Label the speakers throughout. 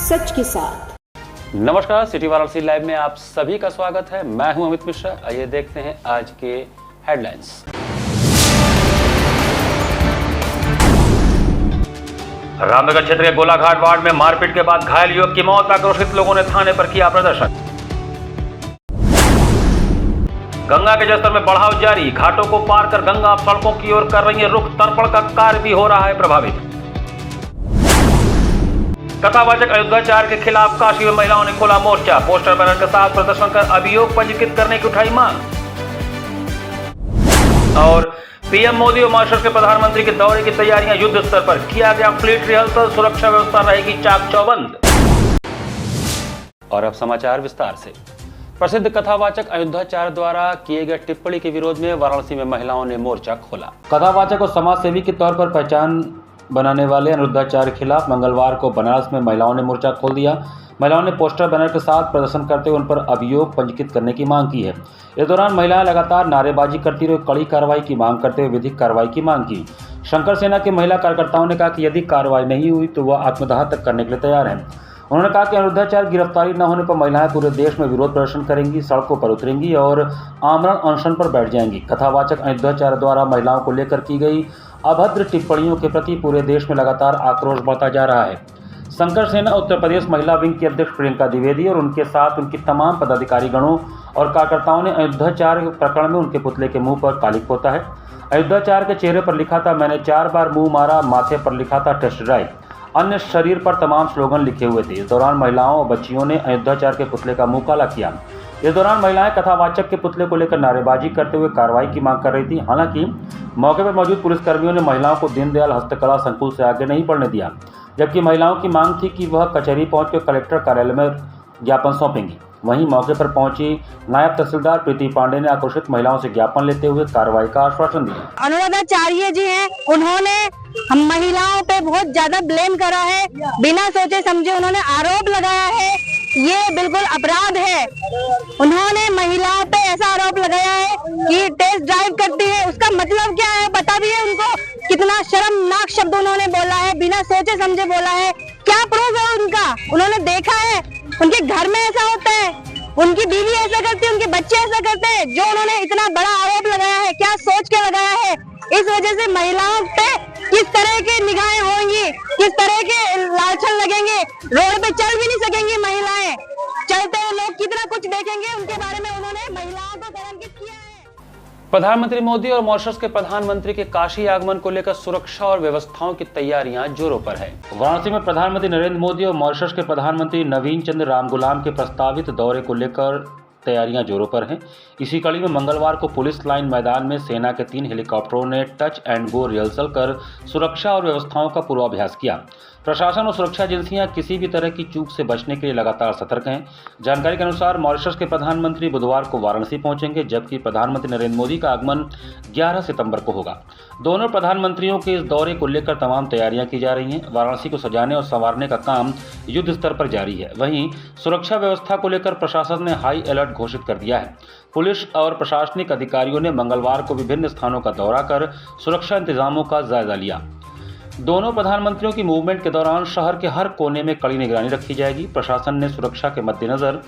Speaker 1: सच के साथ।
Speaker 2: नमस्कार, सिटी वाराणसी लाइव में आप सभी का स्वागत है। मैं हूं अमित मिश्रा। आइए देखते हैं आज के हेडलाइंस। रामनगर क्षेत्र के गोलाघाट वार्ड में मारपीट के बाद घायल युवक की मौत। आक्रोशित लोगों ने थाने पर किया प्रदर्शन। गंगा के जलस्तर में बढ़ाव जारी। घाटों को पार कर गंगा अब सड़कों की ओर कर रही है रुख। तर्पण का कार्य भी हो रहा है प्रभावित। कथावाचक अयोध्याचार के खिलाफ काशी में महिलाओं ने खोला मोर्चा। पोस्टर बैनर के साथ प्रदर्शन कर अभियोग पंजीकृत करने की उठाई मांग। और पीएम मोदी और मॉरिशस के प्रधानमंत्री के दौरे की तैयारियां युद्ध स्तर पर। किया गया फ्लीट रिहर्सल। सुरक्षा व्यवस्था रहेगी चाक चौबंद। और अब समाचार विस्तार से। प्रसिद्ध कथावाचक अयोध्याचार्य द्वारा किए गए टिप्पणी के विरोध में वाराणसी में महिलाओं ने मोर्चा खोला। कथावाचक और समाजसेवी के तौर पर पहचान बनाने वाले अयोध्याचार्य के खिलाफ मंगलवार को बनारस में महिलाओं ने मोर्चा खोल दिया। महिलाओं ने पोस्टर बैनर के साथ प्रदर्शन करते हुए उन पर अभियोग पंजीकृत करने की मांग की है। इस दौरान महिलाएं लगातार नारेबाजी करती रही, कड़ी कार्रवाई की मांग करते हुए विधिक कार्रवाई की मांग की। शंकर सेना के महिला कार्यकर्ताओं ने कहा कि यदि कार्रवाई नहीं हुई तो वह आत्मदाह तक करने के लिए तैयार हैं। उन्होंने कहा कि अयोध्याचार्य गिरफ्तारी न होने पर महिलाएं पूरे देश में विरोध प्रदर्शन करेंगी, सड़कों पर उतरेंगी और आमरण अनशन पर बैठ जाएंगी। कथावाचक अयोध्याचार्य द्वारा महिलाओं को लेकर की गई अभद्र टिप्पणियों के प्रति पूरे देश में लगातार आक्रोश बढ़ता जा रहा है। शंकर सेना उत्तर प्रदेश महिला विंग की अध्यक्ष प्रियंका द्विवेदी और उनके साथ उनकी तमाम पदाधिकारी गणों और कार्यकर्ताओं ने अयोध्याचार्य प्रकरण में उनके पुतले के मुंह पर कालिक पोता है। अयोध्याचार्य के चेहरे पर लिखा था, मैंने 4 बार मुंह मारा। माथे पर लिखा था, टेस्ट ड्राइव। अन्य शरीर पर तमाम स्लोगन लिखे हुए थे। इस दौरान महिलाओं और बच्चियों ने अयोध्याचार्य के पुतले का मुंह काला किया। इस दौरान महिलाएं कथावाचक के पुतले को लेकर नारेबाजी करते हुए कार्रवाई की मांग कर रही थी। हालांकि मौके पर मौजूद पुलिसकर्मियों ने महिलाओं को दीनदयाल हस्तकला संकुल से आगे नहीं बढ़ने दिया, जबकि महिलाओं की मांग थी कि वह कचहरी पहुंचकर कलेक्टर कार्यालय में ज्ञापन सौंपेंगी। वहीं मौके पर पहुंची नायब तहसीलदार प्रीति पांडे ने आक्रोशित महिलाओं से ज्ञापन लेते हुए कार्रवाई का आश्वासन दिया।
Speaker 3: अनुराधाचार्य जी हैं, उन्होंने हम महिलाओं पे बहुत ज्यादा ब्लेम करा है। बिना सोचे समझे उन्होंने आरोप लगाया है। ये बिल्कुल अपराध है। उन्होंने महिलाओं पे ऐसा आरोप लगाया है कि टेस्ट ड्राइव करती है। उसका मतलब क्या है बता दिए उनको। कितना शर्मनाक शब्द उन्होंने बोला है, बिना सोचे समझे बोला है। क्या प्रूफ है उनका? उन्होंने देखा है उनके घर में ऐसा होता है, उनकी बीवी ऐसा करती है, उनके बच्चे ऐसा करते हैं। जो उन्होंने इतना बड़ा आरोप लगाया है, क्या सोच के लगाया है? इस वजह से महिलाओं पे किस तरह की निगाहें होंगी, किस तरह के लांछन लगेंगे। रोड पे चल भी नहीं सकेंगी महिलाएं। चलते हुए लोग कितना कुछ देखेंगे। उनके बारे में उन्होंने महिलाओं को कलंकित किया है।
Speaker 2: प्रधानमंत्री मोदी और मॉरिशस के प्रधानमंत्री के काशी आगमन को लेकर सुरक्षा और व्यवस्थाओं की तैयारियां जोरों पर है। वाराणसी में प्रधानमंत्री नरेंद्र मोदी और मॉरिशस के प्रधानमंत्री नवीन चंद्र रामगुलाम के प्रस्तावित दौरे को लेकर तैयारियां जोरों पर हैं। इसी कड़ी में मंगलवार को पुलिस लाइन मैदान में सेना के 3 हेलीकॉप्टरों ने टच एंड गो रिहर्सल कर सुरक्षा और व्यवस्थाओं का पूर्वाभ्यास किया। प्रशासन और सुरक्षा एजेंसियां किसी भी तरह की चूक से बचने के लिए लगातार सतर्क हैं। जानकारी के अनुसार मॉरिशस के प्रधानमंत्री बुधवार को वाराणसी पहुंचेंगे, जबकि प्रधानमंत्री नरेंद्र मोदी का आगमन 11 सितंबर को होगा। दोनों प्रधानमंत्रियों के इस दौरे को लेकर तमाम तैयारियां की जा रही हैं। वाराणसी को सजाने और संवारने का काम युद्ध स्तर पर जारी है। वहीं सुरक्षा व्यवस्था को लेकर प्रशासन ने हाई अलर्ट घोषित कर दिया है। पुलिस और प्रशासनिक अधिकारियों ने मंगलवार को विभिन्न स्थानों का दौरा कर सुरक्षा इंतजामों का जायजा लिया। दोनों प्रधानमंत्रियों की मूवमेंट के दौरान शहर के हर कोने में कड़ी निगरानी रखी जाएगी। प्रशासन ने सुरक्षा के मद्देनजर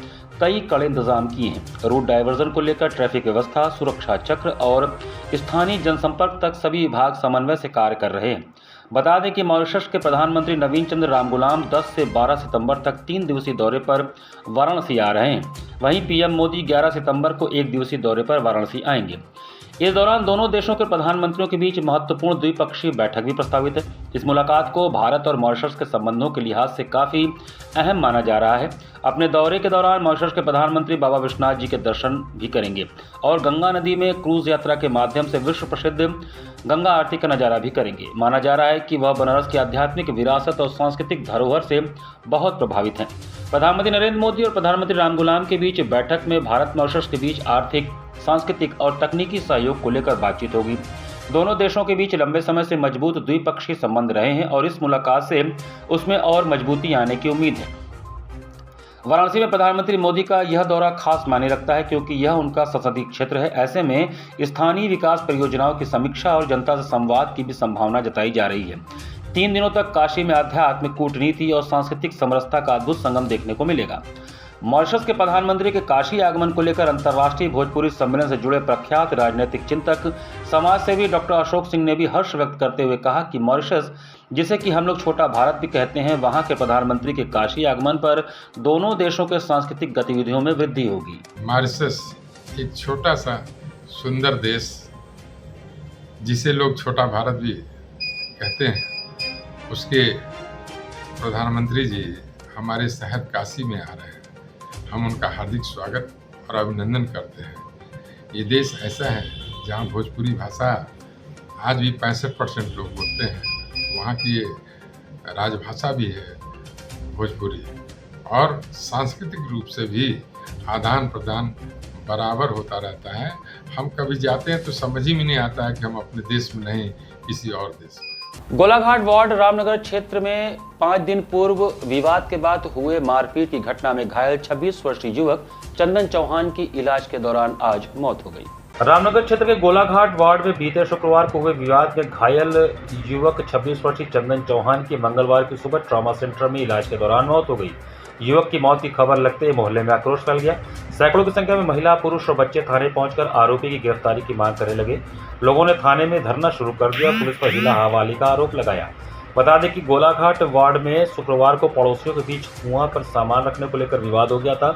Speaker 2: कई कड़े इंतजाम किए हैं। रूट डायवर्जन को लेकर ट्रैफिक व्यवस्था, सुरक्षा चक्र और स्थानीय जनसंपर्क तक सभी विभाग समन्वय से कार्य कर रहे हैं। बता दें कि मॉरिशस के प्रधानमंत्री नवीन चंद्र रामगुलाम 10 से 12 सितंबर तक 3 दिवसीय दौरे पर वाराणसी आ रहे हैं। वहीं पीएम मोदी 11 सितंबर को 1 दिवसीय दौरे पर वाराणसी आएंगे। इस दौरान दोनों देशों के प्रधानमंत्रियों के बीच महत्वपूर्ण द्विपक्षीय बैठक भी प्रस्तावित है। इस मुलाकात को भारत और मॉरिशस के संबंधों के लिहाज से काफ़ी अहम माना जा रहा है। अपने दौरे के दौरान मॉरिशस के प्रधानमंत्री बाबा विश्वनाथ जी के दर्शन भी करेंगे और गंगा नदी में क्रूज यात्रा के माध्यम से विश्व प्रसिद्ध गंगा आरती का नज़ारा भी करेंगे। माना जा रहा है कि वह बनारस की आध्यात्मिक विरासत और सांस्कृतिक धरोहर से बहुत प्रभावित हैं। प्रधानमंत्री नरेंद्र मोदी और प्रधानमंत्री रामगुलाम के बीच बैठक में भारत मॉरिशस के बीच आर्थिक, सांस्कृतिक और तकनीकी सहयोग को लेकर बातचीत होगी। दोनों देशों के बीच लंबे समय से मजबूत द्विपक्षीय संबंध रहे हैं और इस मुलाकात से उसमें और मजबूती आने की उम्मीद है। वाराणसी में प्रधानमंत्री मोदी का यह दौरा खास मायने रखता है क्योंकि यह उनका संसदीय क्षेत्र है। ऐसे में स्थानीय विकास परियोजनाओं की समीक्षा और जनता से संवाद की भी संभावना जताई जा रही है। 3 दिनों तक काशी में आध्यात्मिक, कूटनीति और सांस्कृतिक समरसता का अद्भुत संगम देखने को मिलेगा। मॉरिशस के प्रधानमंत्री के काशी आगमन को लेकर अंतर्राष्ट्रीय भोजपुरी सम्मेलन से जुड़े प्रख्यात राजनीतिक चिंतक, समाज सेवी डॉक्टर अशोक सिंह ने भी हर्ष व्यक्त करते हुए कहा कि मॉरिशस, जिसे कि हम लोग छोटा भारत भी कहते हैं, वहां के प्रधानमंत्री के काशी आगमन पर दोनों देशों के सांस्कृतिक गतिविधियों में वृद्धि होगी।
Speaker 1: मॉरिशस एक छोटा सा सुंदर देश, जिसे लोग छोटा भारत भी कहते हैं, उसके प्रधानमंत्री जी हमारे शहर काशी में आ रहे हैं। हम उनका हार्दिक स्वागत और अभिनंदन करते हैं। ये देश ऐसा है जहाँ भोजपुरी भाषा आज भी 65% लोग बोलते हैं। वहाँ की ये राजभाषा भी है भोजपुरी, और सांस्कृतिक रूप से भी आदान प्रदान बराबर होता रहता है। हम कभी जाते हैं तो समझ ही में नहीं आता है कि हम अपने देश में नहीं, किसी और देश में।
Speaker 2: गोलाघाट वार्ड रामनगर क्षेत्र में 5 दिन पूर्व विवाद के बाद हुए मारपीट की घटना में घायल 26 वर्षीय युवक चंदन चौहान की इलाज के दौरान आज मौत हो गई। रामनगर क्षेत्र के गोलाघाट वार्ड में बीते शुक्रवार को हुए विवाद में घायल युवक 26 वर्षीय चंदन चौहान की मंगलवार की सुबह ट्रॉमा सेंटर में इलाज के दौरान मौत हो गई। युवक की मौत की खबर लगते ही मोहल्ले में आक्रोश फैल गया। सैकड़ों की संख्या में महिला, पुरुष और बच्चे थाने पहुंचकर आरोपी की गिरफ्तारी की मांग करने लगे। लोगों ने थाने में धरना शुरू कर दिया और पुलिस पर हिला हवाली का आरोप लगाया। बता दें कि गोलाघाट वार्ड में शुक्रवार को पड़ोसियों के बीच कुआं पर सामान रखने को लेकर विवाद हो गया था।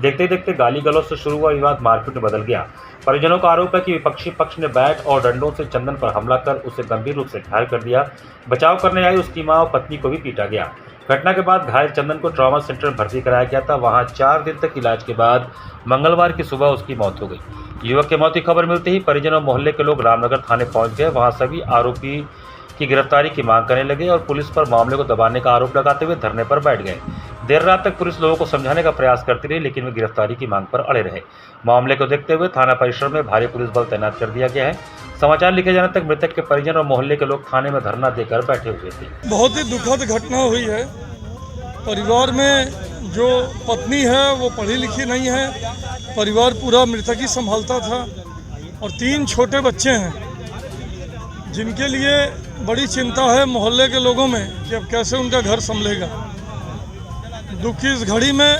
Speaker 2: देखते देखते गाली गलौज से शुरू हुआ विवाद मारपीट में बदल गया। परिजनों का आरोप है कि विपक्षी पक्ष ने बैट और डंडों से चंदन पर हमला कर उसे गंभीर रूप से घायल कर दिया। बचाव करने आई उसकी मां और पत्नी को भी पीटा गया। घटना के बाद घायल चंदन को ट्रॉमा सेंटर में भर्ती कराया गया था। वहां 4 दिन तक इलाज के बाद मंगलवार की सुबह उसकी मौत हो गई। युवक की मौत की खबर मिलते ही परिजन और मोहल्ले के लोग रामनगर थाने पहुंच गए। वहां सभी आरोपी की गिरफ्तारी की मांग करने लगे और पुलिस पर मामले को दबाने का आरोप लगाते हुए धरने पर बैठ गए। देर रात तक पुलिस लोगों को समझाने का प्रयास करती रही, लेकिन वे गिरफ्तारी की मांग पर अड़े रहे। मामले को देखते हुए थाना परिसर में भारी पुलिस बल तैनात कर दिया गया है। समाचार लिखे जाने तक मृतक के परिजन और मोहल्ले के लोग थाने में धरना देकर बैठे हुए थे।
Speaker 4: बहुत ही दुखद घटना हुई है। परिवार में जो पत्नी है वो पढ़ी लिखी नहीं है, परिवार पूरा मृतक ही संभालता था, और 3 छोटे बच्चे हैं जिनके लिए बड़ी चिंता है मोहल्ले के लोगों में कि अब कैसे उनका घर संभलेगा। दुख की इस घड़ी में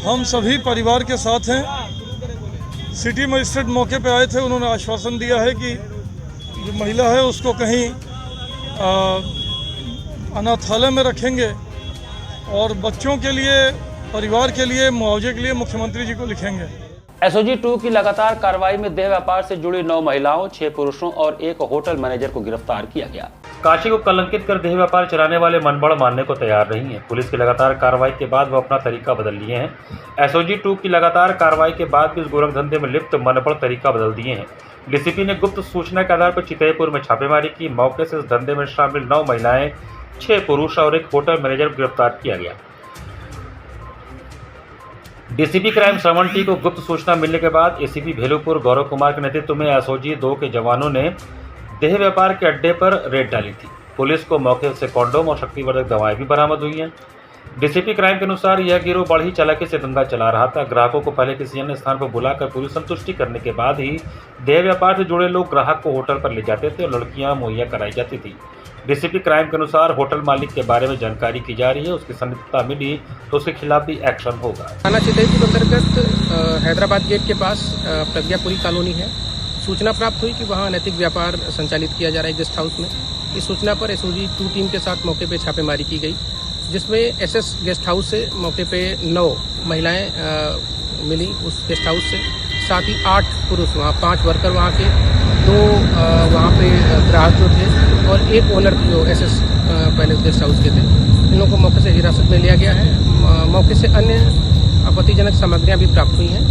Speaker 4: हम सभी परिवार के साथ हैं। सिटी मजिस्ट्रेट मौके पे आए थे, उन्होंने आश्वासन दिया है कि जो महिला है उसको कहीं अनाथालय में रखेंगे, और बच्चों के लिए, परिवार के लिए मुआवजे के लिए मुख्यमंत्री जी को लिखेंगे।
Speaker 2: एसओजी 2 की लगातार कार्रवाई में देह व्यापार से जुड़ी 9 महिलाओं, 6 पुरुषों और 1 होटल मैनेजर को गिरफ्तार किया गया। काशी को कलंकित कर देह व्यापार चलाने वाले मनबड़ मानने को तैयार नहीं है। पुलिस की लगातार कार्रवाई के बाद वो अपना तरीका बदल लिए हैं। एसओजी 2 की लगातार कार्रवाई के बाद भी इस गोरख धंधे में लिप्त मनबड़ तरीका बदल दिए हैं। डीसीपी ने गुप्त सूचना के आधार पर चितईपुर में छापेमारी की। मौके से इस धंधे में शामिल 9 महिलाएं, 6 पुरुष और 1 होटल मैनेजर को गिरफ्तार किया गया। डीसीपी क्राइम श्रवण टी को गुप्त सूचना मिलने के बाद एसीपी भेलूपुर गौरव कुमार के नेतृत्व में एसओजी 2 के जवानों ने देह व्यापार के अड्डे पर रेड डाली थी। पुलिस को मौके से कॉन्डोम और शक्तिवर्धक दवाएं भी बरामद हुई हैं। डीसीपी क्राइम के अनुसार यह गिरोह बड़ी चालाकी से धंधा चला रहा था। ग्राहकों को पहले किसी अन्य स्थान पर बुलाकर पूरी संतुष्टि करने के बाद ही देह व्यापार से जुड़े लोग ग्राहक को होटल पर ले जाते थे और लड़कियां मुहैया कराई जाती थी। डीसीपी क्राइम के अनुसार होटल मालिक के बारे में जानकारी की जा रही है। उसकी संदिग्धता मिली तो उसके खिलाफ भी एक्शन होगा।
Speaker 5: थाना चितईपुर अंतर्गत हैदराबाद गेट के पास प्रज्ञापुरी कॉलोनी है। सूचना प्राप्त हुई कि वहाँ अनैतिक व्यापार संचालित किया जा रहा है गेस्ट हाउस में। इस सूचना पर एसओजी 2 टीम के साथ मौके पर छापेमारी की गई, जिसमें एसएस गेस्ट हाउस से मौके पे 9 महिलाएं मिली उस गेस्ट हाउस से, साथ ही 8 पुरुष, वहाँ 5 वर्कर वहाँ के, 2 वहाँ पे ग्राहक जो थे और 1 ओनर जो एसएस पैलेस गेस्ट हाउस के थे। इन लोगों को मौके से हिरासत में लिया गया है। मौके से अन्य आपत्तिजनक सामग्रियाँ भी प्राप्त हुई हैं।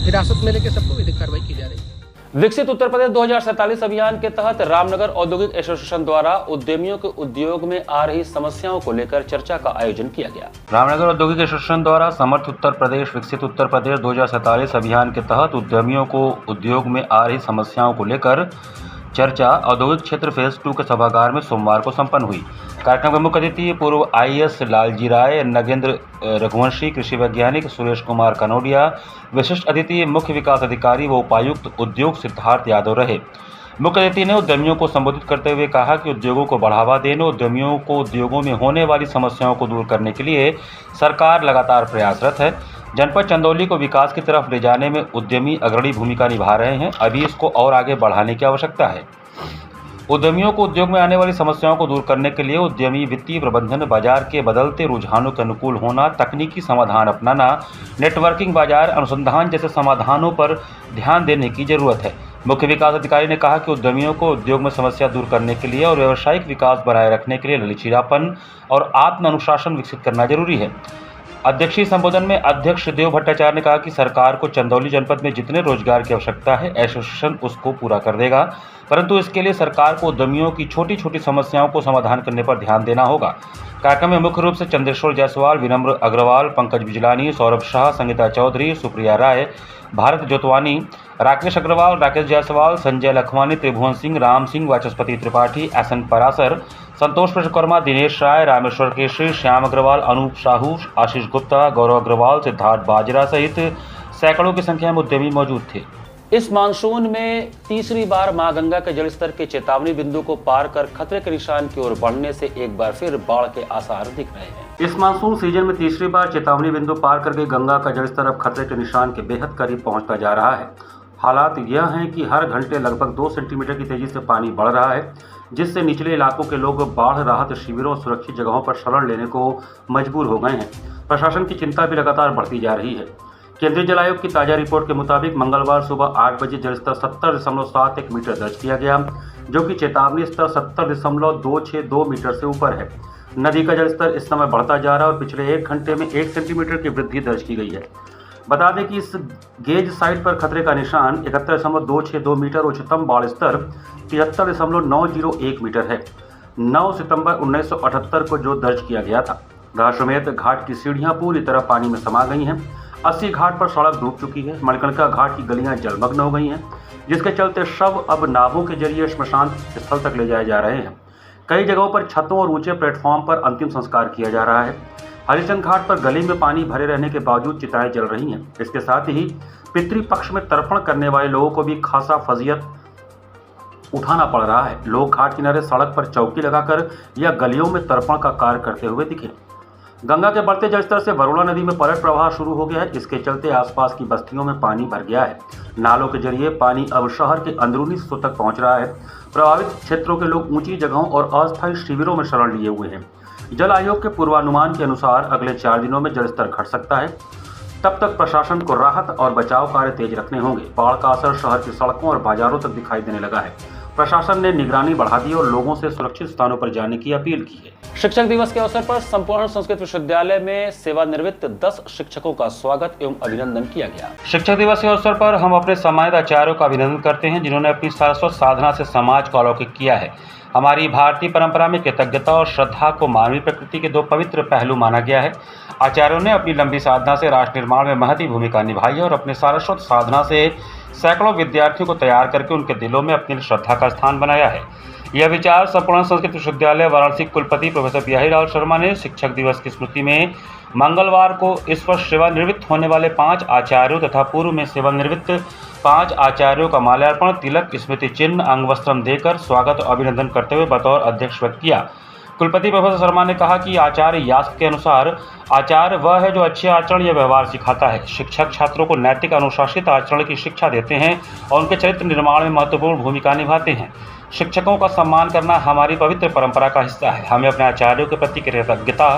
Speaker 5: हिरासत में लेकर सबको विधिक कार्रवाई की जा रही है।
Speaker 2: विकसित उत्तर प्रदेश 2047 अभियान के तहत रामनगर औद्योगिक एसोसिएशन द्वारा उद्यमियों के उद्योग में आ रही समस्याओं को लेकर चर्चा का आयोजन किया गया। रामनगर औद्योगिक एसोसिएशन द्वारा समर्थ उत्तर प्रदेश विकसित उत्तर प्रदेश 2047 अभियान के तहत उद्यमियों को उद्योग में आ रही समस्याओं को लेकर चर्चा औद्योगिक क्षेत्र फेज 2 के सभागार में सोमवार को संपन्न हुई। कार्यक्रम के मुख्य अतिथि पूर्व आईएएस लालजी राय, नगेंद्र रघुवंशी, कृषि वैज्ञानिक सुरेश कुमार कनौडिया, विशिष्ट अतिथि मुख्य विकास अधिकारी व उपायुक्त उद्योग सिद्धार्थ यादव रहे। मुख्य अतिथि ने उद्यमियों को संबोधित करते हुए कहा कि उद्योगों को बढ़ावा देने, उद्यमियों को उद्योगों में होने वाली समस्याओं को दूर करने के लिए सरकार लगातार प्रयासरत है। जनपद चंदौली को विकास की तरफ ले जाने में उद्यमी अग्रणी भूमिका निभा रहे हैं। अभी इसको और आगे बढ़ाने की आवश्यकता है। उद्यमियों को उद्योग में आने वाली समस्याओं को दूर करने के लिए उद्यमी वित्तीय प्रबंधन, बाजार के बदलते रुझानों के अनुकूल होना, तकनीकी समाधान अपनाना, नेटवर्किंग, बाजार अनुसंधान जैसे समाधानों पर ध्यान देने की जरूरत है। मुख्य विकास अधिकारी ने कहा कि उद्यमियों को उद्योग में समस्या दूर करने के लिए और व्यावसायिक विकास बनाए रखने के लिए लचीलापन और आत्म अनुशासन विकसित करना जरूरी है। अध्यक्षीय संबोधन में अध्यक्ष देव भट्टाचार्य ने कहा कि सरकार को चंदौली जनपद में जितने रोजगार की आवश्यकता है, एसोसिएशन उसको पूरा कर देगा, परंतु इसके लिए सरकार को उद्यमियों की छोटी छोटी समस्याओं को समाधान करने पर ध्यान देना होगा। कार्यक्रम में मुख्य रूप से चंद्रेश्वर जायसवाल, विनम्र अग्रवाल, पंकज बिजलानी, सौरभ शाह, संगीता चौधरी, सुप्रिया राय, भारत जोतवानी, राकेश अग्रवाल, राकेश जायसवाल, संजय लखवानी, त्रिभुवन सिंह, राम सिंह, वाचस्पति त्रिपाठी, एसएन परासर, संतोष विश्वकर्मा, दिनेश राय, रामेश्वर केशरी, श्याम अग्रवाल, अनूप साहू, आशीष गुप्ता, गौरव अग्रवाल, सिद्धार्थ बाजरा सहित सैकड़ों की संख्या में उद्यमी मौजूद थे। इस मानसून में तीसरी बार मां गंगा के जलस्तर के चेतावनी बिंदु को पार कर खतरे के निशान की ओर बढ़ने से एक बार फिर बाढ़ के आसार दिख रहे हैं। इस मानसून सीजन में तीसरी बार चेतावनी बिंदु पार करके गंगा का जलस्तर अब खतरे के निशान के बेहद करीब पहुंचता जा रहा है। हालात यह हैं कि हर घंटे लगभग 2 सेंटीमीटर की तेजी से पानी बढ़ रहा है, जिससे निचले इलाकों के लोग बाढ़ राहत शिविरों और सुरक्षित जगहों पर शरण लेने को मजबूर हो गए हैं। प्रशासन की चिंता भी लगातार बढ़ती जा रही है। केंद्रीय जल आयोग की ताजा रिपोर्ट के मुताबिक मंगलवार सुबह 8 बजे जलस्तर 70.71 मीटर दर्ज किया गया, जो कि चेतावनी स्तर 70.262 मीटर से ऊपर है। नदी का जलस्तर इस समय बढ़ता जा रहा है और पिछले 1 घंटे में 1 सेंटीमीटर की वृद्धि दर्ज की गई है। बता दें कि इस गेज साइट पर खतरे का निशान 71.262 मीटर, उच्चतम बाढ़ स्तर 73.901 मीटर है। 9 सितंबर 1978 को जो दर्ज किया गया था। दशाश्वमेध घाट की सीढ़ियां पूरी तरह पानी में समा गई हैं। 80 घाट पर सड़क डूब चुकी है। मणिकर्णिका घाट की गलियां जलमग्न हो गई हैं, जिसके चलते शव अब नावों के जरिए श्मशान स्थल तक ले जाए जा रहे हैं। कई जगहों पर छतों और ऊंचे प्लेटफॉर्म पर अंतिम संस्कार किया जा रहा है। हरिचंद घाट पर गली में पानी भरे रहने के बावजूद चिताएं जल रही हैं। इसके साथ ही पितृपक्ष में तर्पण करने वाले लोगों को भी खासा फजीयत उठाना पड़ रहा है। लोग घाट किनारे सड़क पर चौकी लगाकर या गलियों में तर्पण का कार्य करते हुए दिखे। गंगा के बढ़ते जलस्तर से वरुणा नदी में पलट प्रवाह शुरू हो गया है। इसके चलते आसपास की बस्तियों में पानी भर गया है। नालों के जरिए पानी अब शहर के अंदरूनी हिस्सों तक पहुंच रहा है। प्रभावित क्षेत्रों के लोग ऊंची जगहों और अस्थायी शिविरों में शरण लिए हुए हैं। जल आयोग के पूर्वानुमान के अनुसार अगले 4 दिनों में जलस्तर घट सकता है। तब तक प्रशासन को राहत और बचाव कार्य तेज रखने होंगे। बाढ़ का असर शहर की सड़कों और बाजारों तक दिखाई देने लगा है। प्रशासन ने निगरानी बढ़ा दी और लोगों से सुरक्षित स्थानों पर जाने की अपील की है। शिक्षक दिवस के अवसर पर संपूर्ण संस्कृत विश्वविद्यालय में सेवानिवृत्त 10 शिक्षकों का स्वागत एवं अभिनंदन किया गया। शिक्षक दिवस के अवसर पर हम अपने सम्मानित आचार्यों का अभिनंदन करते हैं, जिन्होंने अपनी सारस्वत साधना से समाज को अलौकिक किया है। हमारी भारतीय परंपरा में कृतज्ञता और श्रद्धा को मानवीय प्रकृति के 2 पवित्र पहलू माना गया है। आचार्यों ने अपनी लंबी साधना से राष्ट्र निर्माण में महती भूमिका निभाई है और अपने सारस्वत साधना से सैकड़ों विद्यार्थियों को तैयार करके उनके दिलों में अपनी श्रद्धा का स्थान बनाया है। यह विचार संपूर्ण संस्कृत विश्वविद्यालय वाराणसी कुलपति प्रोफेसर बिहारीलाल शर्मा ने शिक्षक दिवस की स्मृति में मंगलवार को इस वर्ष सेवानिवृत्त होने वाले 5 आचार्यों तथा पूर्व में सेवानिवृत्त 5 आचार्यों का माल्यार्पण, तिलक, स्मृति चिन्ह, अंगवस्त्रम देकर स्वागत और अभिनंदन करते हुए बतौर अध्यक्ष व्यक्त किया। कुलपति प्रोफेसर शर्मा ने कहा कि आचार्य यास्क के अनुसार आचार्य वह है जो अच्छे आचरण या व्यवहार सिखाता है। शिक्षक छात्रों को नैतिक अनुशासित आचरण की शिक्षा देते हैं और उनके चरित्र निर्माण में महत्वपूर्ण भूमिका निभाते हैं। शिक्षकों का सम्मान करना हमारी पवित्र परंपरा का हिस्सा है। हमें अपने आचार्यों के प्रति कृतज्ञता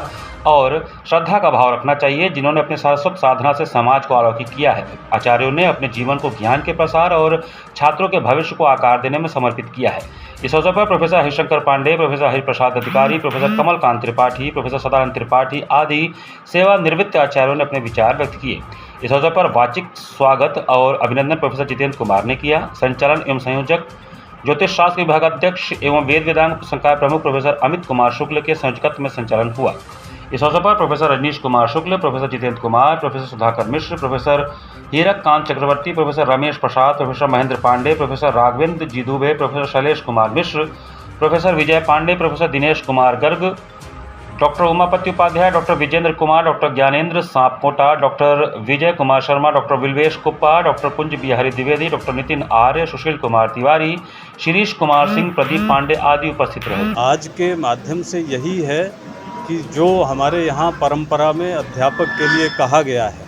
Speaker 2: और श्रद्धा का भाव रखना चाहिए, जिन्होंने अपने सारस्वत साधना से समाज को अलौकिक किया है। आचार्यों ने अपने जीवन को ज्ञान के प्रसार और छात्रों के भविष्य को आकार देने में समर्पित किया है। इस अवसर पर प्रोफेसर हरिशंकर पांडे, प्रोफेसर हरिप्रसाद अधिकारी, प्रोफेसर कमलकांत त्रिपाठी, प्रोफेसर सदानंद त्रिपाठी आदि सेवानिवृत्त आचार्यों ने अपने विचार व्यक्त किए। इस अवसर पर वाचिक स्वागत और अभिनंदन प्रोफेसर जितेंद्र कुमार ने किया। संचालन एवं संयोजक ज्योतिष शास्त्र विभाग अध्यक्ष एवं वेद वेदांत संकाय प्रमुख प्रोफेसर अमित कुमार शुक्ल के संयोजकत्व में संचालन हुआ। इस अवसर पर professor Rajnish Kumar Shukla, professor Jitendra Kumar, professor Sudhakar Mishra, professor Hirak Kant Chakraborty, professor Ramesh Prasad, professor Mahendra Pande, professor Raghavendra G Dubey, professor Shailesh Kumar Mishra, professor Vijay Pande, professor Dinesh Kumar Garg, doctor Umapati Upadhyay, doctor Vijendra Kumar, doctor Gyanendra Sapkota, doctor Vijay Kumar Sharma, doctor Vilvesh Kuppa, doctor Kunj Bihari Dwivedi, doctor Nitin Arya, Sushil Kumar Tiwari, Shirish Kumar Singh, Pradeep Pandey आदि उपस्थित रहे।
Speaker 6: आज के माध्यम से यही है कि जो हमारे यहाँ परंपरा में अध्यापक के लिए कहा गया है,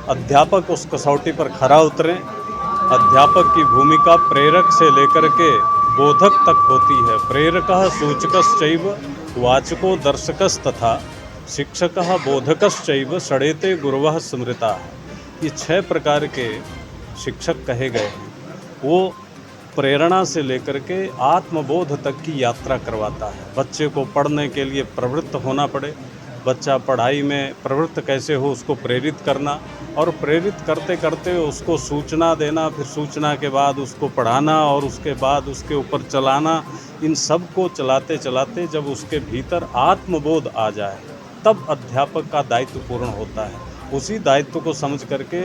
Speaker 6: अध्यापक उस कसौटी पर खरा उतरें। अध्यापक की भूमिका प्रेरक से लेकर के बोधक तक होती है। प्रेरकः सूचकश्चैव वाचको दर्शकस्तथा शिक्षकः बोधकश्चैव षडेते गुरवः स्मृताः। ये 6 प्रकार के शिक्षक कहे गए हैं। वो प्रेरणा से लेकर के आत्मबोध तक की यात्रा करवाता है। बच्चे को पढ़ने के लिए प्रवृत्त होना पड़े, बच्चा पढ़ाई में प्रवृत्त कैसे हो उसको प्रेरित करना, और प्रेरित करते करते उसको सूचना देना, फिर सूचना के बाद उसको पढ़ाना और उसके बाद उसके ऊपर चलाना। इन सब को चलाते चलाते जब उसके भीतर आत्मबोध आ जाए तब अध्यापक का दायित्व पूर्ण होता है। उसी दायित्व को समझ करके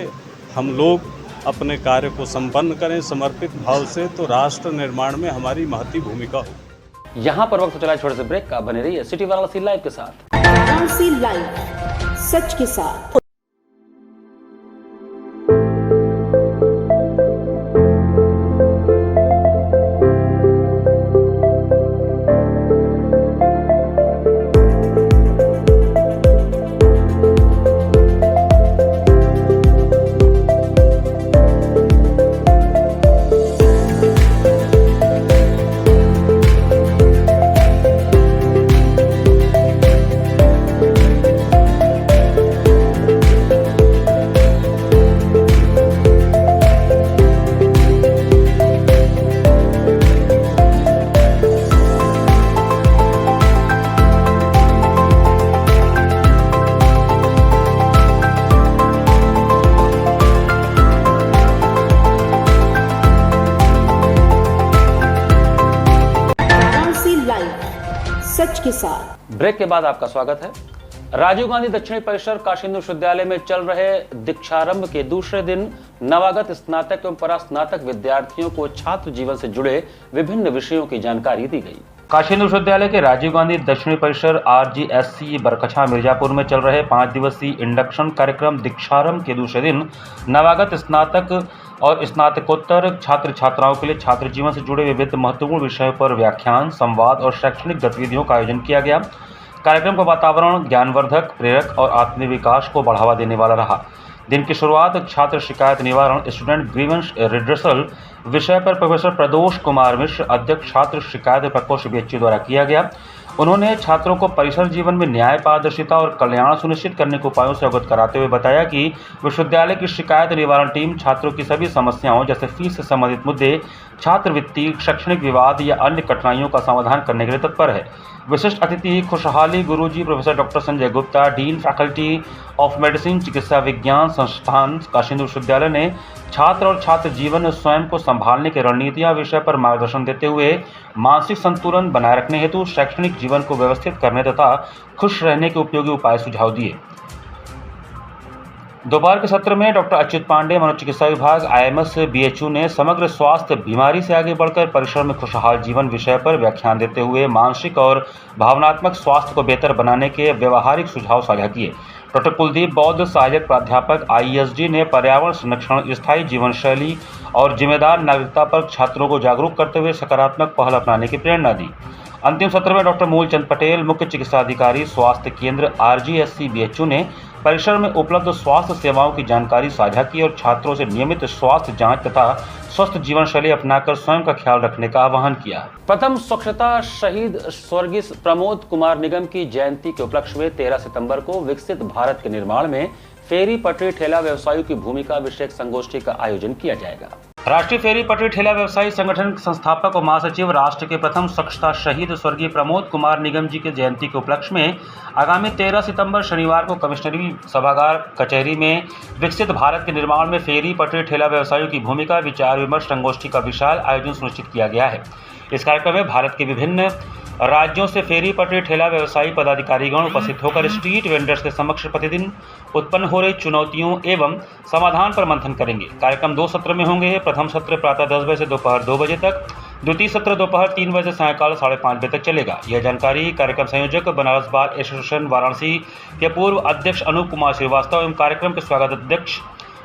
Speaker 6: हम लोग अपने कार्य को संपन्न करें समर्पित भाव से, तो राष्ट्र निर्माण में हमारी महती भूमिका हो।
Speaker 2: यहाँ पर वक्त चला छोटे से ब्रेक का, बने रहिए सिटी वाराणसी लाइव के साथ।
Speaker 7: वाराणसी लाइव, सच के साथ। सच के साथ।
Speaker 2: ब्रेक के बाद आपका स्वागत है। राजीव गांधी दक्षिणी परिसर काशी हिंदू विश्वविद्यालय में चल रहे दीक्षारंभ के दूसरे दिन नवागत स्नातक एवं परास्नातक विद्यार्थियों को छात्र जीवन से जुड़े विभिन्न विषयों की जानकारी दी गई। काशी हिंदू विश्वविद्यालय के राजीव गांधी दक्षिणी परिसर RGSC बरकछा मिर्जापुर में चल रहे 5 दिवसीय इंडक्शन कार्यक्रम दीक्षारंभ के दूसरे दिन नवागत स्नातक और स्नातकोत्तर छात्र छात्राओं के लिए छात्र जीवन से जुड़े विविध महत्वपूर्ण विषयों पर व्याख्यान, संवाद और शैक्षणिक गतिविधियों का आयोजन किया गया। कार्यक्रम का वातावरण ज्ञानवर्धक, प्रेरक और आत्मीय विकास को बढ़ावा देने वाला रहा। दिन की शुरुआत छात्र शिकायत निवारण, स्टूडेंट ग्रीवेंस रिड्रेसल विषय पर प्रोफेसर प्रदोष कुमार मिश्र, अध्यक्ष छात्र शिकायत प्रकोष्ठ BHU द्वारा किया गया। उन्होंने छात्रों को परिसर जीवन में न्याय, पारदर्शिता और कल्याण सुनिश्चित करने के उपायों से अवगत कराते हुए बताया कि विश्वविद्यालय की शिकायत निवारण टीम छात्रों की सभी समस्याओं जैसे फीस से संबंधित मुद्दे, छात्रवृत्ति, शैक्षणिक विवाद या अन्य कठिनाइयों का समाधान करने के लिए तत्पर है। विशिष्ट अतिथि खुशहाली गुरुजी professor doctor Sanjay Gupta, dean faculty of medicine चिकित्सा विज्ञान संस्थान काशी हिंदू विश्वविद्यालय ने छात्र और छात्र जीवन में स्वयं को संभालने की रणनीतियां विषय पर मार्गदर्शन देते हुए मानसिक संतुलन बनाए रखने हेतु शैक्षणिक जीवन को व्यवस्थित करने तथा खुश रहने के उपयोगी उपाय सुझाव दिए। दोपहर के सत्र में डॉक्टर अच्युत पांडे, मनोचिकित्सा विभाग IMS BHU ने समग्र स्वास्थ्य बीमारी से आगे बढ़कर परिसर में खुशहाल जीवन विषय पर व्याख्यान देते हुए मानसिक और भावनात्मक स्वास्थ्य को बेहतर बनाने के व्यवहारिक सुझाव साझा किए। डॉक्टर कुलदीप बौद्ध, सहायक प्राध्यापक IESD ने पर्यावरण संरक्षण, स्थायी जीवन शैली और जिम्मेदार नागरिकता पर छात्रों को जागरूक करते हुए सकारात्मक पहल अपनाने की प्रेरणा दी। अंतिम सत्र में डॉक्टर मूलचंद पटेल, मुख्य चिकित्सा अधिकारी, स्वास्थ्य केंद्र RGSC BHU ने परिसर में उपलब्ध स्वास्थ्य सेवाओं की जानकारी साझा की और छात्रों से नियमित स्वास्थ्य जांच तथा स्वस्थ जीवन शैली अपनाकर स्वयं का ख्याल रखने का आह्वान किया। प्रथम स्वच्छता शहीद स्वर्गीय प्रमोद कुमार निगम की जयंती के उपलक्ष्य में 13 सितंबर को विकसित भारत के निर्माण में फेरी पटरी ठेला व्यवसायियों की भूमिका विषयक संगोष्ठी का आयोजन किया जाएगा। राष्ट्रीय फेरी पटरी ठेला व्यवसायी संगठन के संस्थापक और महासचिव, राष्ट्र के प्रथम स्वच्छता शहीद स्वर्गीय प्रमोद कुमार निगम जी के जयंती के उपलक्ष्य में आगामी 13 सितंबर शनिवार को कमिश्नरी सभागार कचहरी में विकसित भारत के निर्माण में फेरी पटरी ठेला व्यवसायियों की भूमिका विचार विमर्श संगोष्ठी का विशाल आयोजन सुनिश्चित किया गया है। इस कार्यक्रम में भारत के विभिन्न राज्यों से फेरी पटरी ठेला व्यवसायी पदाधिकारीगण उपस्थित होकर स्ट्रीट वेंडर्स के समक्ष प्रतिदिन उत्पन्न हो रही चुनौतियों एवं समाधान पर मंथन करेंगे। कार्यक्रम 2 सत्र में होंगे। प्रथम सत्र प्रातः 10 बजे से दोपहर 2 बजे तक, द्वितीय सत्र दोपहर 3 बजे से सायंकाल 5:30 बजे तक चलेगा। यह जानकारी कार्यक्रम संयोजक बनारस बार एसोसिएशन वाराणसी के पूर्व अध्यक्ष अनूप कुमार श्रीवास्तव एवं कार्यक्रम के स्वागत अध्यक्ष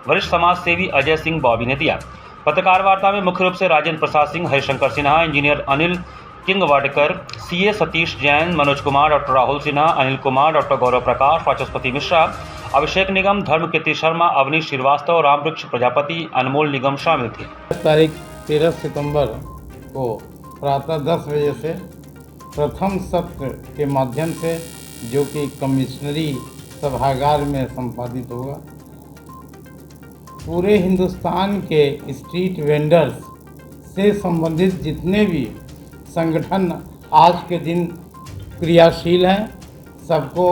Speaker 2: वरिष्ठ समाज सेवी अजय सिंह बॉबी ने दिया। पत्रकार वार्ता में मुख्य रूप से Rajendra Prasad Singh, Harishankar Sinha, engineer Anil Kingwadkar, CA Satish Jain, Manoj Kumar, doctor Rahul Sinha, Anil Kumar, doctor Gaurav Prakash, Vachaspati Mishra, Abhishek Nigam, Dharmakirti Sharma, Avneesh Srivastava, Ramvriksh Prajapati, Anmol Nigam शामिल थे।
Speaker 8: तारीख 13 सितंबर को प्रातः 10 बजे से प्रथम सत्र के माध्यम से, जो कि कमिश्नरी सभागार में संपादित होगा, पूरे हिंदुस्तान के स्ट्रीट वेंडर्स से संबंधित जितने भी संगठन आज के दिन क्रियाशील हैं, सबको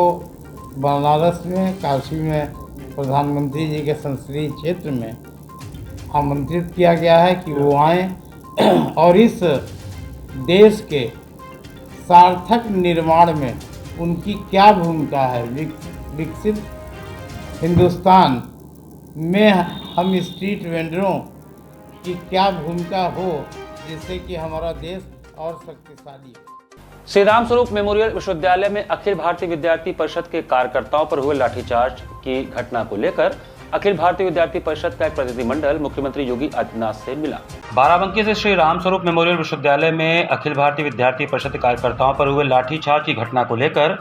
Speaker 8: बनारस में, काशी में प्रधानमंत्री जी के संसदीय क्षेत्र में आमंत्रित किया गया है कि वो आएँ और इस देश के सार्थक निर्माण में उनकी क्या भूमिका है, विकसित हिंदुस्तान में हम स्ट्रीट वेंडरों की क्या भूमिका हो, जिससे कि हमारा देश और शक्तिशाली हो।
Speaker 2: श्री राम स्वरूप मेमोरियल विश्वविद्यालय में अखिल भारतीय विद्यार्थी परिषद के कार्यकर्ताओं पर हुए लाठीचार्ज की घटना को लेकर अखिल भारतीय विद्यार्थी परिषद का एक प्रतिनिधिमंडल मुख्यमंत्री योगी आदित्यनाथ से मिला। बाराबंकी से श्री राम स्वरूप मेमोरियल विश्वविद्यालय में अखिल भारतीय विद्यार्थी परिषद के कार्यकर्ताओं पर हुए लाठीचार्ज की घटना को लेकर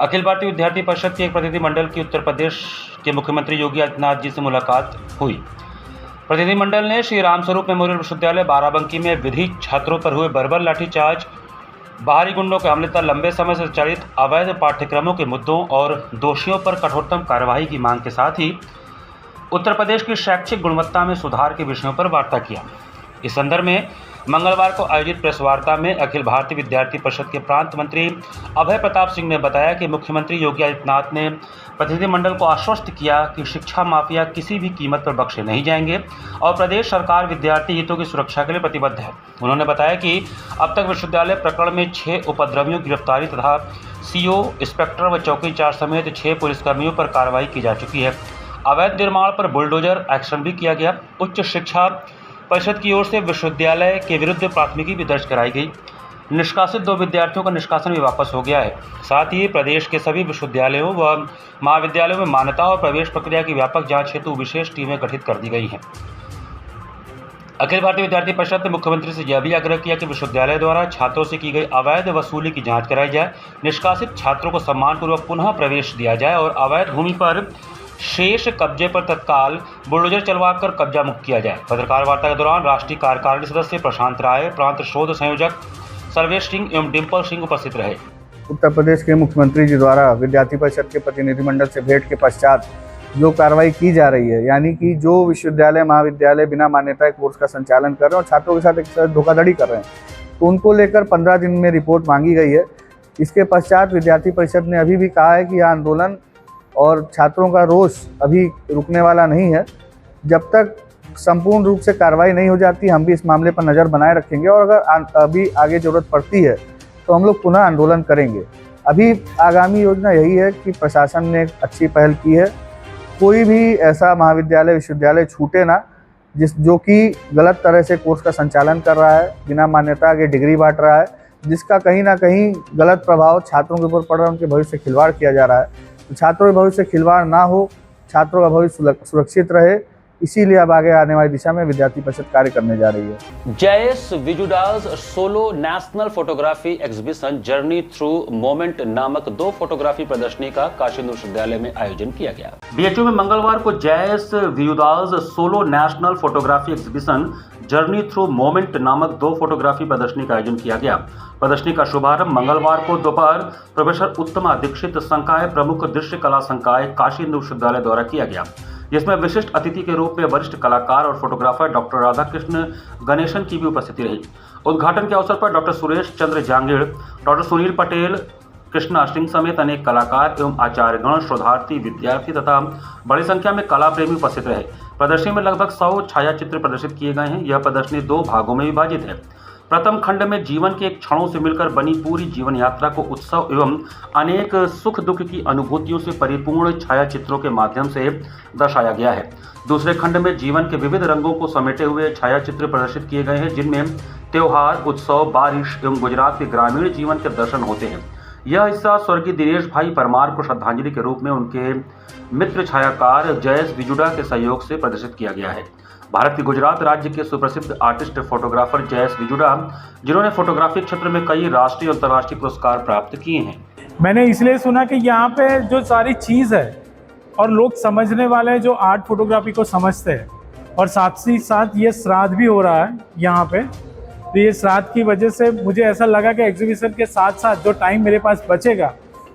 Speaker 2: अखिल भारतीय विद्यार्थी परिषद के एक प्रतिनिधिमंडल की उत्तर प्रदेश के मुख्यमंत्री योगी आदित्यनाथ जी से मुलाकात हुई। प्रतिनिधिमंडल ने श्री राम स्वरूप मेमोरियल विश्वविद्यालय बाराबंकी में विधि छात्रों पर हुए बर्बर लाठीचार्ज, बाहरी गुंडों के हमले तक लंबे समय से चलित अवैध पाठ्यक्रमों के मुद्दों और दोषियों पर कठोरतम कार्रवाई की मांग के साथ ही उत्तर प्रदेश की शैक्षिक गुणवत्ता में सुधार के विषयों पर वार्ता किया। इस संदर्भ में मंगलवार को आयोजित प्रेस वार्ता में अखिल भारतीय विद्यार्थी परिषद के प्रांत मंत्री अभय प्रताप सिंह ने बताया कि मुख्यमंत्री योगी आदित्यनाथ ने प्रतिनिधिमंडल को आश्वस्त किया कि शिक्षा माफिया किसी भी कीमत पर बख्शे नहीं जाएंगे और प्रदेश सरकार विद्यार्थी हितों की सुरक्षा के लिए प्रतिबद्ध है। उन्होंने बताया कि अब तक विश्वविद्यालय प्रकरण में 6 उपद्रवियों की गिरफ्तारी तथा सीओ, इंस्पेक्टर व चौकीदार समेत 6 पुलिसकर्मियों पर कार्रवाई की जा चुकी है। अवैध निर्माण पर बुलडोजर एक्शन भी किया गया। उच्च शिक्षा परिषद की ओर से विश्वविद्यालय के विरुद्ध प्राथमिकी भी दर्ज कराई गई। निष्कासित 2 विद्यार्थियों का निष्कासन भी वापस हो गया है। साथ ही प्रदेश के सभी विश्वविद्यालयों व महाविद्यालयों में मान्यता और प्रवेश प्रक्रिया की व्यापक जांच हेतु विशेष टीमें गठित कर दी गई हैं। अखिल भारतीय विद्यार्थी परिषद ने मुख्यमंत्री से यह भी आग्रह किया कि विश्वविद्यालय द्वारा छात्रों से की गई अवैध वसूली की जाँच कराई जाए, निष्कासित छात्रों को सम्मानपूर्वक पुनः प्रवेश दिया जाए और अवैध भूमि पर शेष कब्जे पर तत्काल बुलडोजर चलवाकर कब्जा मुक्त किया जाए। पत्रकार वार्ता के दौरान राष्ट्रीय कार्यकारिणी सदस्य प्रशांत राय, प्रांत शोध संयोजक सर्वेश सिंह एवं डिम्पल सिंह उपस्थित रहे।
Speaker 9: उत्तर प्रदेश के मुख्यमंत्री जी द्वारा विद्यार्थी परिषद के प्रतिनिधिमंडल से भेंट के पश्चात जो कार्रवाई की जा रही है, यानी कि जो विश्वविद्यालय, महाविद्यालय बिना मान्यता कोर्स का संचालन कर रहे हैं और छात्रों के साथ एक धोखाधड़ी कर रहे हैं, तो उनको लेकर 15 दिन में रिपोर्ट मांगी गई है। इसके पश्चात विद्यार्थी परिषद ने अभी भी कहा है कि यह आंदोलन और छात्रों का रोष अभी रुकने वाला नहीं है। जब तक संपूर्ण रूप से कार्रवाई नहीं हो जाती, हम भी इस मामले पर नज़र बनाए रखेंगे और अगर अभी आगे ज़रूरत पड़ती है तो हम लोग पुनः आंदोलन करेंगे। अभी आगामी योजना यही है कि प्रशासन ने एक अच्छी पहल की है, कोई भी ऐसा महाविद्यालय, विश्वविद्यालय छूटे ना जो कि गलत तरह से कोर्स का संचालन कर रहा है, बिना मान्यता के डिग्री बांट रहा है, जिसका कहीं ना कहीं गलत प्रभाव छात्रों के ऊपर पड़ रहा है, उनके भविष्य से खिलवाड़ किया जा रहा है। तो छात्रों के भविष्य से खिलवाड़ ना हो, छात्रों का भविष्य सुरक्षित रहे, इसीलिए अब आगे आने वाली दिशा में विद्यार्थी परिषद कार्य करने जा रही है।
Speaker 2: Jayesh Vijudals solo national photography exhibition journey through moment नामक 2 फोटोग्राफी प्रदर्शनी का काशी हिंदू विश्वविद्यालय में आयोजन किया गया। बीएचयू में मंगलवार को Jayesh Vijudals solo national photography exhibition journey through moment नामक 2 फोटोग्राफी प्रदर्शनी का आयोजन किया गया। प्रदर्शनी का शुभारंभ मंगलवार को दोपहर प्रोफेसर उत्तमा दीक्षित संकाय प्रमुख दृश्य कला संकाय काशी हिंदू विश्वविद्यालय द्वारा किया गया, जिसमें विशिष्ट अतिथि के रूप में वरिष्ठ कलाकार और फोटोग्राफर डॉक्टर राधाकृष्ण गणेशन की भी उपस्थिति रही। उद्घाटन के अवसर पर डॉक्टर सुरेश चंद्र जांगीड़, डॉक्टर सुनील पटेल, कृष्णा सिंह समेत अनेक कलाकार एवं आचार्यगण, शोधार्थी, विद्यार्थी तथा बड़ी संख्या में कला प्रेमी उपस्थित रहे। प्रदर्शनी में लगभग 100 छायाचित्र प्रदर्शित किए गए हैं। यह प्रदर्शनी 2 भागों में विभाजित है। प्रथम खंड में जीवन के एक क्षणों से मिलकर बनी पूरी जीवन यात्रा को उत्सव एवं अनेक सुख दुख की अनुभूतियों से परिपूर्ण छायाचित्रों के माध्यम से दर्शाया गया है। दूसरे खंड में जीवन के विविध रंगों को समेटे हुए छायाचित्र प्रदर्शित किए गए हैं, जिनमें त्योहार, उत्सव, बारिश एवं गुजरात के ग्रामीण जीवन के दर्शन होते हैं। यह हिस्सा स्वर्गीय दिनेश भाई परमार को श्रद्धांजलि के रूप में उनके मित्र छायाकार जयेश विजुड़ा के सहयोग से प्रदर्शित किया गया है। भारत के गुजरात राज्य के सुप्रसिद्ध आर्टिस्ट फोटोग्राफर जयेश विजुड़ा, जिन्होंने फोटोग्राफी क्षेत्र में कई राष्ट्रीय और अंतर्राष्ट्रीय पुरस्कार प्राप्त किए हैं।
Speaker 10: मैंने इसलिए सुना कि यहाँ पे जो सारी चीज़ है और लोग समझने वाले हैं जो आर्ट फोटोग्राफी को समझते हैं, और साथ ही साथ ये श्राद्ध भी हो रहा है यहाँ पे, तो ये श्राद्ध की वजह से मुझे ऐसा लगा कि एग्जीबिशन के साथ साथ जो टाइम मेरे पास बचेगा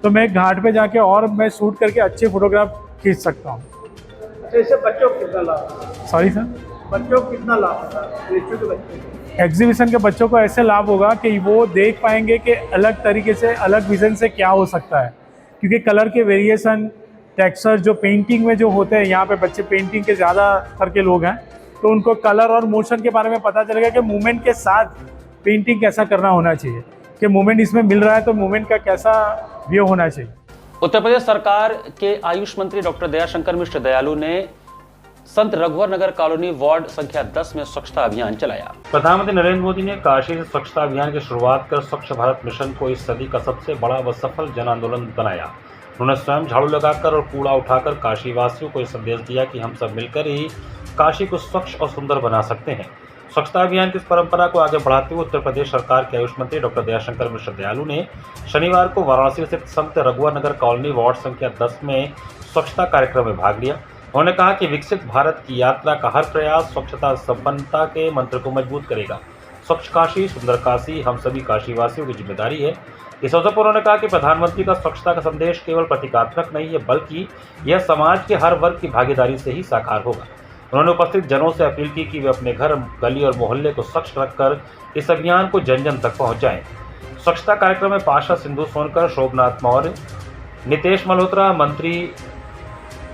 Speaker 10: तो मैं घाट पे जाके और मैं शूट करके अच्छे फोटोग्राफ खींच सकता हूँ।
Speaker 11: जैसे बच्चों को कितना लाभ?
Speaker 10: सॉरी सर,
Speaker 11: बच्चों को कितना लाभ होगा
Speaker 10: एग्जीबिशन के बच्चों को ऐसे लाभ होगा कि वो देख पाएंगे कि अलग तरीके से, अलग विजन से क्या हो सकता है, क्योंकि कलर के वेरिएशन, टेक्सचर जो पेंटिंग में जो होते हैं, यहाँ पे बच्चे पेंटिंग के ज़्यादा करके लोग हैं, तो उनको कलर और मोशन के बारे में पता चलेगा कि मूवमेंट के साथ पेंटिंग कैसा करना होना चाहिए, कि मूवमेंट इसमें मिल रहा है तो मूवमेंट का कैसा व्यू होना चाहिए।
Speaker 2: उत्तर प्रदेश सरकार के आयुष मंत्री डॉक्टर दयाशंकर मिश्र दयालु ने संत रघुवर नगर कॉलोनी वार्ड संख्या 10 में स्वच्छता अभियान चलाया। प्रधानमंत्री नरेंद्र मोदी ने काशी से स्वच्छता अभियान की शुरुआत कर स्वच्छ भारत मिशन को इस सदी का सबसे बड़ा व सफल जन आंदोलन बनाया। उन्होंने स्वयं झाड़ू लगाकर और कूड़ा उठाकर काशी वासियों को यह संदेश दिया कि हम सब मिलकर ही काशी को स्वच्छ और सुंदर बना सकते हैं। स्वच्छता अभियान की इस परंपरा को आगे बढ़ाते हुए उत्तर प्रदेश सरकार के आयुष मंत्री डॉक्टर दयाशंकर मिश्र दयालु ने शनिवार को वाराणसी स्थित संत रघुवर नगर कॉलोनी वार्ड संख्या 10 में स्वच्छता कार्यक्रम में भाग लिया। उन्होंने कहा कि विकसित भारत की यात्रा का हर प्रयास स्वच्छता संपन्नता के मंत्र को मजबूत करेगा। स्वच्छ काशी, सुंदर काशी हम सभी काशीवासियों की जिम्मेदारी है। इस अवसर पर उन्होंने कहा कि प्रधानमंत्री का स्वच्छता का संदेश केवल प्रतीकात्मक नहीं है, बल्कि यह समाज के हर वर्ग की भागीदारी से ही साकार होगा। उन्होंने उपस्थित जनों से अपील की कि वे अपने घर, गली और मोहल्ले को स्वच्छ रखकर इस अभियान को जन जन तक पहुंचाएं। स्वच्छता कार्यक्रम में पार्षद सिंधु सोनकर, शोभनाथ मौर्य, नितेश मल्होत्रा, मंत्री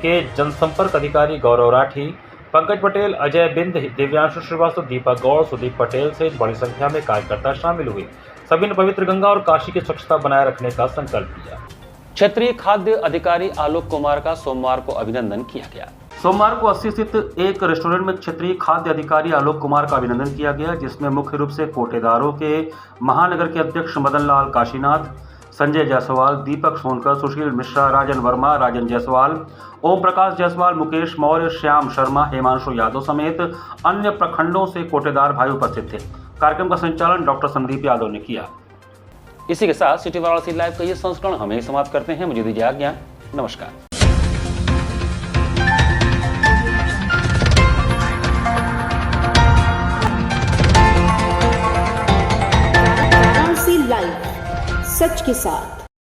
Speaker 2: के जनसंपर्क अधिकारी गौरव राठी, पंकज पटेल, अजय बिंद, दिव्यांशु श्रीवास्तव, दीपक गौड़, सुदीप पटेल सहित बड़ी संख्या में कार्यकर्ता शामिल हुए। सभी ने पवित्र गंगा और काशी की स्वच्छता बनाए रखने का संकल्प लिया। क्षेत्रीय खाद्य अधिकारी आलोक कुमार का सोमवार को अभिनंदन किया गया। सोमवार को 80 स्थित एक रेस्टोरेंट में क्षेत्रीय खाद्य अधिकारी आलोक कुमार का अभिनंदन किया गया, जिसमें मुख्य रूप से कोटेदारों के महानगर के अध्यक्ष मदन लाल काशीनाथ, संजय जायसवाल, दीपक सोनकर, सुशील मिश्रा, राजन वर्मा, राजन जायसवाल, ओम प्रकाश जायसवाल, मुकेश मौर्य, श्याम शर्मा, हेमांशु यादव समेत अन्य प्रखंडों से कोटेदार भाई उपस्थित थे। कार्यक्रम का संचालन डॉक्टर संदीप यादव ने किया। इसी के साथ सिटी वाराणसी लाइव का ये संस्करण हमें समाप्त करते हैं। मुझे दीजिए आज्ञा। नमस्कार।
Speaker 7: वाराणसी लाइव, सच के साथ।